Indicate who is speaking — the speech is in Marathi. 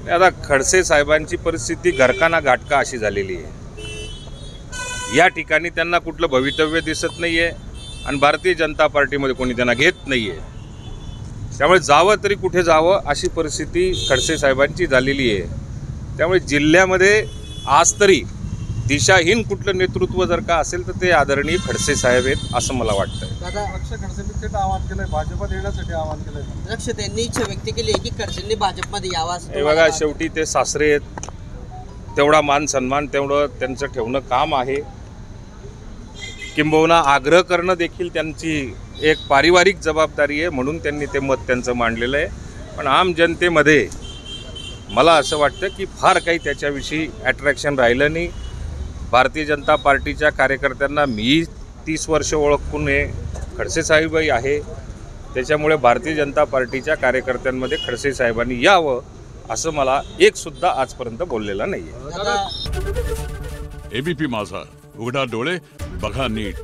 Speaker 1: आता खडसे साहेबांची परिस्थिती घरकाना घाटका अशी झालेली आहे। या ठिकाणी त्यांना कुठलं भवितव्य दिसत नाही आहे आणि भारतीय जनता पार्टीमध्ये कोणी त्यांना घेत नाही आहे। त्यामुळे जावं तरी कुठे जावं अशी परिस्थिती खडसे साहेबांची झालेली आहे। त्यामुळे जिल्ह्यामध्ये आज तरी दिशाहीन कुठलं नेतृत्व जर का असेल तर ते आदरणीय खडसे साहेब आहेत असं मला वाटतं।
Speaker 2: दादा लक्ष खडसेंनी थेट आवाहन केलंय, भाजपात येण्यासाठी आवाहन केलंय।
Speaker 3: लक्ष त्यांनी इच्छा व्यक्त केली आहे की खडसेंनी भाजपमध्ये यावं असं
Speaker 1: हे बघा, शेवटी ते सासरे आहेत, तेवढा मान सन्मान तेवढं त्यांचं ठेवणं काम आहे। किंबहुना आग्रह करणं देखील त्यांची एक पारिवारिक जबाबदारी आहे, म्हणून त्यांनी ते मत त्यांचं मांडलेलं आहे। पण आम जनतेमध्ये मला असं वाटतं की फार काही त्याच्याविषयी अट्रॅक्शन राहिलं नाही। भारतीय जनता पार्टीच्या कार्यकर्त्यांना मी 30 वर्ष ओळखून हे खडसे साहेबही आहे, त्याच्यामुळे भारतीय जनता पार्टीच्या कार्यकर्त्यांमध्ये खडसे साहेबांनी यावं असं मला एकसुद्धा आजपर्यंत बोललेलं नाही आहे।
Speaker 4: एबीपी माझा, उघडा डोळे बघा नीट।